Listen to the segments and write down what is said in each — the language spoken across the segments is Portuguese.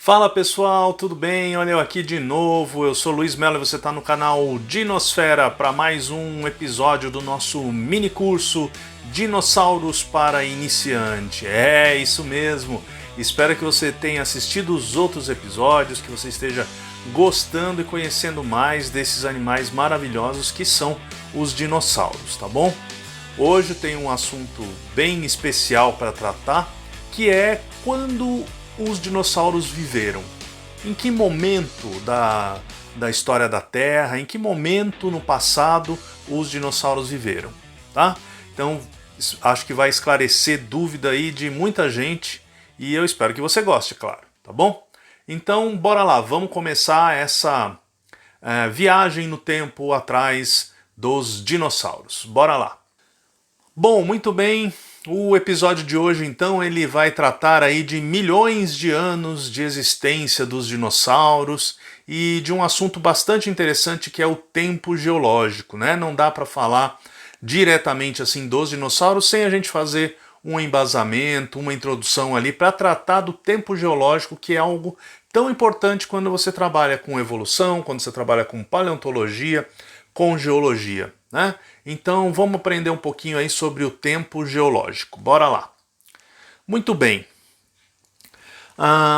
Fala pessoal, tudo bem? Olha eu aqui de novo, eu sou Luiz Mello e você está no canal Dinosfera para mais um episódio do nosso mini curso Dinossauros para Iniciante. É isso mesmo, espero que você tenha assistido os outros episódios, que você esteja gostando e conhecendo mais desses animais maravilhosos que são os dinossauros, tá bom? Hoje tem um assunto bem especial para tratar, que é quando os dinossauros viveram. Em que momento da história da Terra, em que momento no passado os dinossauros viveram, tá? Então, acho que vai esclarecer dúvida aí de muita gente e eu espero que você goste, claro, tá bom? Então, bora lá, vamos começar essa viagem no tempo atrás dos dinossauros. Bora lá. Bom, muito bem. O episódio de hoje, então, ele vai tratar aí de milhões de anos de existência dos dinossauros e de um assunto bastante interessante que é o tempo geológico, né? Não dá para falar diretamente assim dos dinossauros sem a gente fazer um embasamento, uma introdução ali para tratar do tempo geológico, que é algo tão importante quando você trabalha com evolução, quando você trabalha com paleontologia, com geologia, né? Então vamos aprender um pouquinho aí sobre o tempo geológico. Bora lá. Muito bem.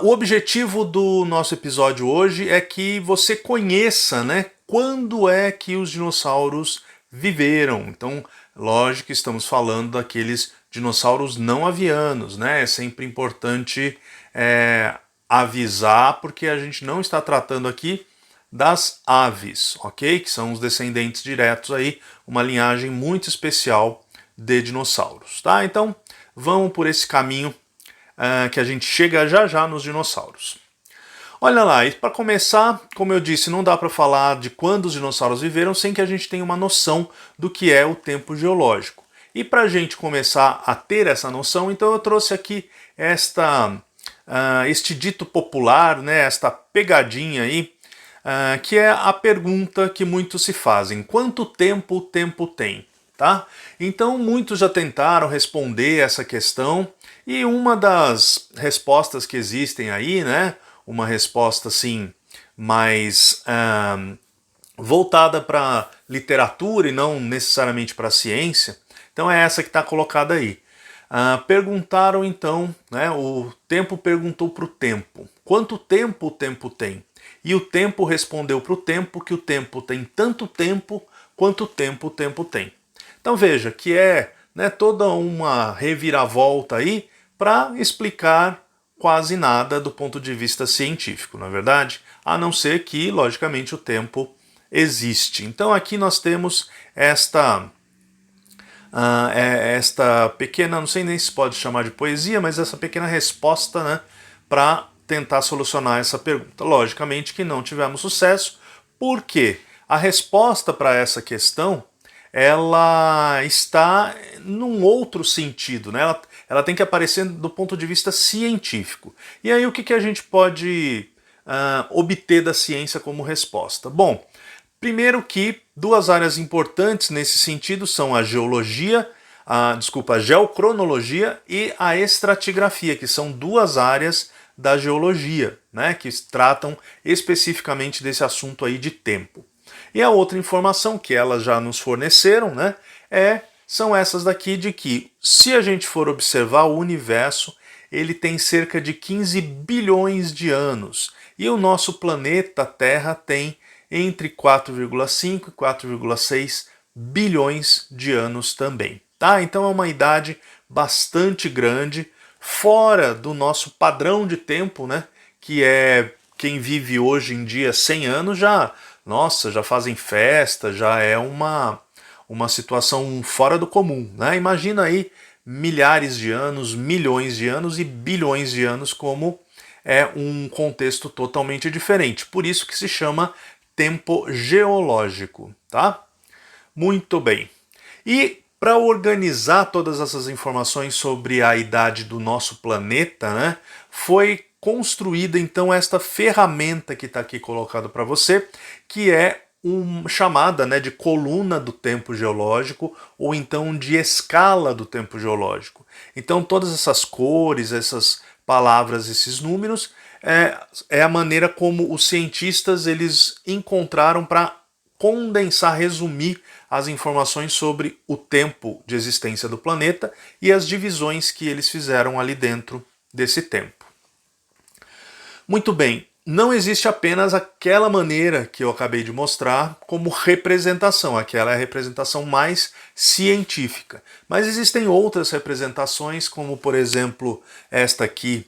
O objetivo do nosso episódio hoje é que você conheça, né, quando é que os dinossauros viveram. Então, lógico que estamos falando daqueles dinossauros não avianos, né? É sempre importante avisar, porque a gente não está tratando aqui das aves, ok? Que são os descendentes diretos aí, uma linhagem muito especial de dinossauros, tá? Então, vamos por esse caminho que a gente chega já já nos dinossauros. Olha lá, e para começar, como eu disse, não dá para falar de quando os dinossauros viveram sem que a gente tenha uma noção do que é o tempo geológico. E para a gente começar a ter essa noção, então eu trouxe aqui este dito popular, né, esta pegadinha aí, que é a pergunta que muitos se fazem: quanto tempo o tempo tem? Tá? Então muitos já tentaram responder essa questão e uma das respostas que existem aí, né, uma resposta assim mais voltada para literatura e não necessariamente para a ciência, então é essa que está colocada aí. Perguntaram então, né, o tempo perguntou para o tempo: quanto tempo o tempo tem? E o tempo respondeu para o tempo que o tempo tem tanto tempo quanto tempo o tempo tem. Então veja que é, né, toda uma reviravolta aí para explicar quase nada do ponto de vista científico, na verdade, a não ser que, logicamente, o tempo existe. Então aqui nós temos esta pequena, não sei nem se pode chamar de poesia, mas essa pequena resposta, né, para tentar solucionar essa pergunta. Logicamente que não tivemos sucesso, porque a resposta para essa questão ela está num outro sentido, né? Ela tem que aparecer do ponto de vista científico. E aí o que a gente pode obter da ciência como resposta? Bom, primeiro que duas áreas importantes nesse sentido são a geologia, a geocronologia e a estratigrafia, que são duas áreas da geologia, né, que tratam especificamente desse assunto aí de tempo. E a outra informação que elas já nos forneceram, né, são essas daqui, de que se a gente for observar o universo, ele tem cerca de 15 bilhões de anos e o nosso planeta Terra tem entre 4,5 e 4,6 bilhões de anos também. Tá? Então é uma idade bastante grande, fora do nosso padrão de tempo, né? Que é quem vive hoje em dia 100 anos já, nossa, já fazem festa, já é uma situação fora do comum, né? Imagina aí milhares de anos, milhões de anos e bilhões de anos, como é um contexto totalmente diferente. Por isso que se chama tempo geológico, tá? Muito bem. E para organizar todas essas informações sobre a idade do nosso planeta, né, foi construída então esta ferramenta que está aqui colocada para você, que é chamada, né, de coluna do tempo geológico ou então de escala do tempo geológico. Então todas essas cores, essas palavras, esses números é a maneira como os cientistas eles encontraram para condensar, resumir as informações sobre o tempo de existência do planeta e as divisões que eles fizeram ali dentro desse tempo. Muito bem, não existe apenas aquela maneira que eu acabei de mostrar como representação, aquela é a representação mais científica. Mas existem outras representações, como por exemplo esta aqui,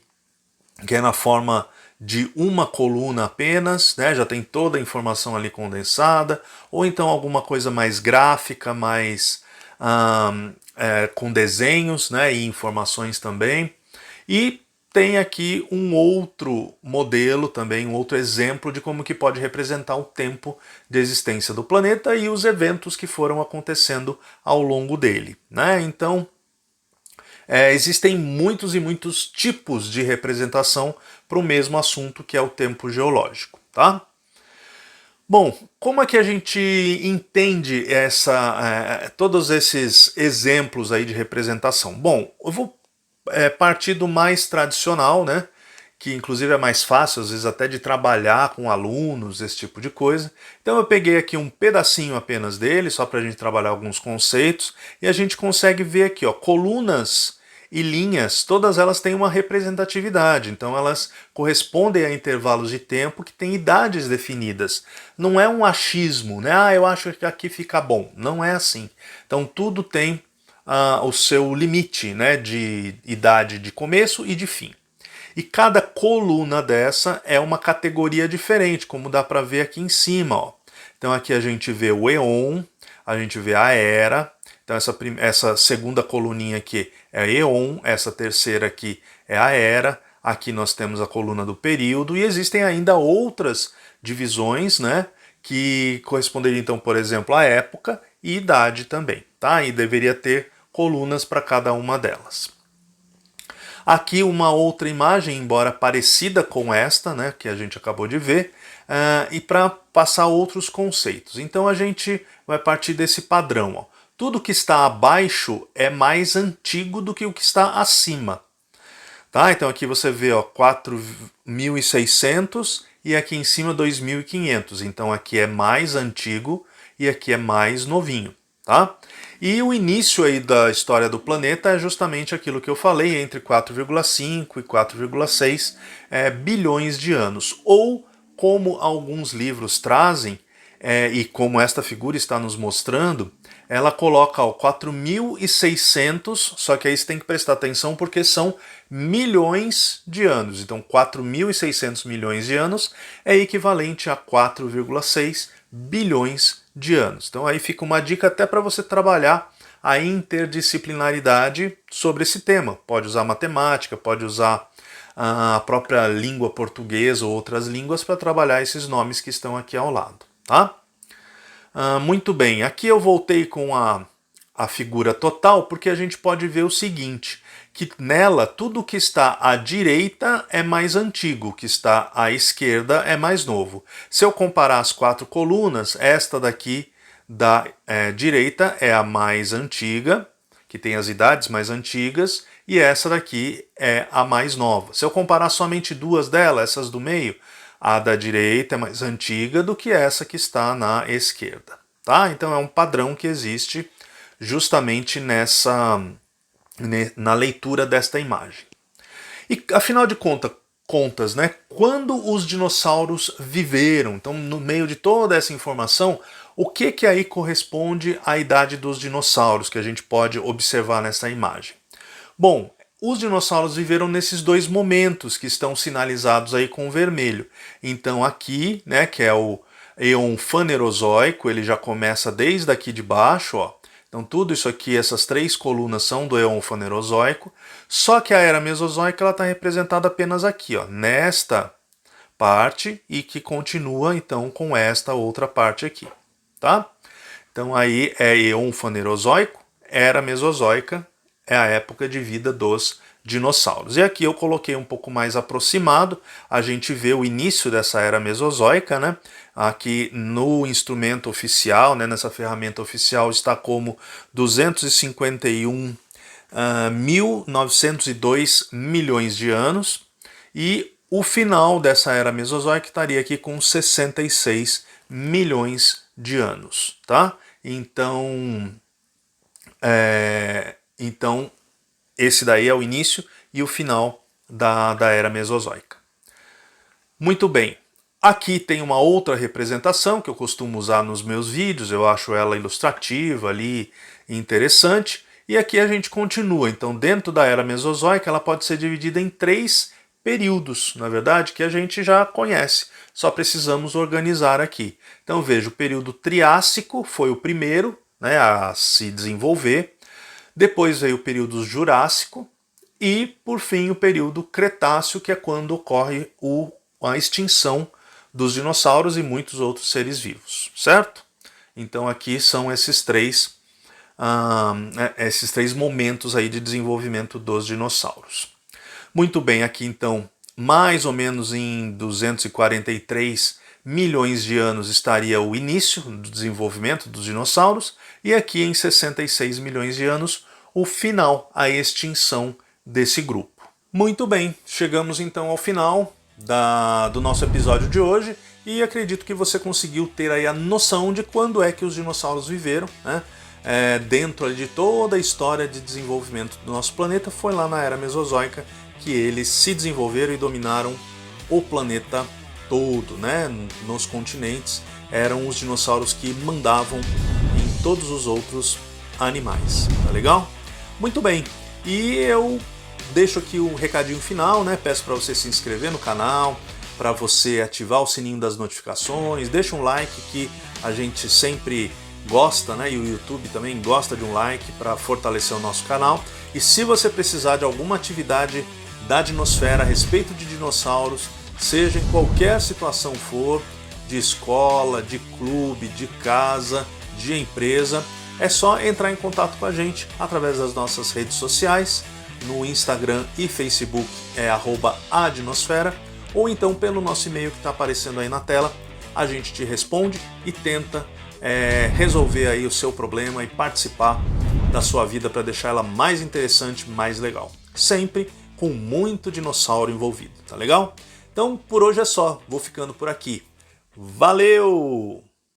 que é na forma de uma coluna apenas, né? Já tem toda a informação ali condensada, ou então alguma coisa mais gráfica, mais com desenhos, né? E informações também. E tem aqui um outro modelo também, um outro exemplo de como que pode representar o tempo de existência do planeta e os eventos que foram acontecendo ao longo dele, né? Então, existem muitos e muitos tipos de representação para o mesmo assunto que é o tempo geológico, tá? Bom, como é que a gente entende todos esses exemplos aí de representação? Bom, eu vou partir do mais tradicional, né? Que inclusive é mais fácil, às vezes até de trabalhar com alunos, esse tipo de coisa. Então eu peguei aqui um pedacinho apenas dele, só para a gente trabalhar alguns conceitos, e a gente consegue ver aqui, ó, colunas e linhas, todas elas têm uma representatividade, então elas correspondem a intervalos de tempo que têm idades definidas. Não é um achismo, né? Ah, eu acho que aqui fica bom. Não é assim. Então tudo tem o seu limite, né, de idade de começo e de fim. E cada coluna dessa é uma categoria diferente, como dá para ver aqui em cima. Ó. Então aqui a gente vê o Eon, a gente vê a Era. Então essa segunda coluninha aqui é a Eon, essa terceira aqui é a Era. Aqui nós temos a coluna do período e existem ainda outras divisões, né, que corresponderiam então, por exemplo, à época e idade também, tá? E deveria ter colunas para cada uma delas. Aqui uma outra imagem, embora parecida com esta, né, que a gente acabou de ver, e para passar outros conceitos. Então a gente vai partir desse padrão. Ó. Tudo que está abaixo é mais antigo do que o que está acima. Tá? Então aqui você vê 4.600 e aqui em cima 2.500. Então aqui é mais antigo e aqui é mais novinho. Tá? E o início aí da história do planeta é justamente aquilo que eu falei, entre 4,5 e 4,6 bilhões de anos. Ou, como alguns livros trazem, e como esta figura está nos mostrando, ela coloca 4.600, só que aí você tem que prestar atenção porque são milhões de anos. Então 4.600 milhões de anos é equivalente a 4,6 bilhões de anos. Então aí fica uma dica até para você trabalhar a interdisciplinaridade sobre esse tema. Pode usar matemática, pode usar a própria língua portuguesa ou outras línguas para trabalhar esses nomes que estão aqui ao lado. Tá? Muito bem, aqui eu voltei com a figura total porque a gente pode ver o seguinte, que nela tudo que está à direita é mais antigo, o que está à esquerda é mais novo. Se eu comparar as quatro colunas, esta daqui da direita é a mais antiga, que tem as idades mais antigas, e essa daqui é a mais nova. Se eu comparar somente duas delas, essas do meio, a da direita é mais antiga do que essa que está na esquerda. Tá? Então é um padrão que existe justamente na leitura desta imagem. E afinal de contas, né, quando os dinossauros viveram? Então, no meio de toda essa informação, o que aí corresponde à idade dos dinossauros que a gente pode observar nessa imagem? Bom, os dinossauros viveram nesses dois momentos que estão sinalizados aí com vermelho. Então aqui, né, que é o Eon Fanerozoico, ele já começa desde aqui de baixo, ó. Então tudo isso aqui, essas três colunas são do Eon Fanerozoico, só que a Era Mesozoica ela está representada apenas aqui, ó, nesta parte e que continua então com esta outra parte aqui, tá? Então aí é Eon Fanerozoico, Era Mesozoica, é a época de vida dos dinossauros. E aqui eu coloquei um pouco mais aproximado, a gente vê o início dessa era mesozoica, né? Aqui no instrumento oficial, né, nessa ferramenta oficial, está como 251.902 milhões de anos, e o final dessa era mesozoica estaria aqui com 66 milhões de anos, tá? Então, esse daí é o início e o final da era mesozoica. Muito bem. Aqui tem uma outra representação que eu costumo usar nos meus vídeos, eu acho ela ilustrativa ali, interessante. E aqui a gente continua. Então, dentro da era mesozoica, ela pode ser dividida em 3 períodos, na verdade, que a gente já conhece. Só precisamos organizar aqui. Então, veja, o período Triássico foi o primeiro, né, a se desenvolver. Depois veio o período Jurássico e, por fim, o período Cretáceo, que é quando ocorre a extinção dos dinossauros e muitos outros seres vivos, certo? Então aqui são esses três momentos aí de desenvolvimento dos dinossauros. Muito bem, aqui então, mais ou menos em 243 milhões de anos estaria o início do desenvolvimento dos dinossauros, e aqui em 66 milhões de anos o final, a extinção desse grupo. Muito bem, chegamos então ao final do nosso episódio de hoje e acredito que você conseguiu ter aí a noção de quando é que os dinossauros viveram, né? Dentro de toda a história de desenvolvimento do nosso planeta, foi lá na Era Mesozoica que eles se desenvolveram e dominaram o planeta todo, né? Nos continentes eram os dinossauros que mandavam em todos os outros animais, tá legal? Muito bem, e eu deixo aqui o recadinho final, né? Peço para você se inscrever no canal, para você ativar o sininho das notificações, deixa um like que a gente sempre gosta, né? E o YouTube também gosta de um like para fortalecer o nosso canal. E se você precisar de alguma atividade da Dinosfera a respeito de dinossauros, seja em qualquer situação for, de escola, de clube, de casa, de empresa, é só entrar em contato com a gente através das nossas redes sociais. No Instagram e Facebook é @adinosfera, ou então pelo nosso e-mail que está aparecendo aí na tela, a gente te responde e tenta resolver aí o seu problema e participar da sua vida para deixar ela mais interessante, mais legal. Sempre com muito dinossauro envolvido, tá legal? Então por hoje é só, vou ficando por aqui. Valeu!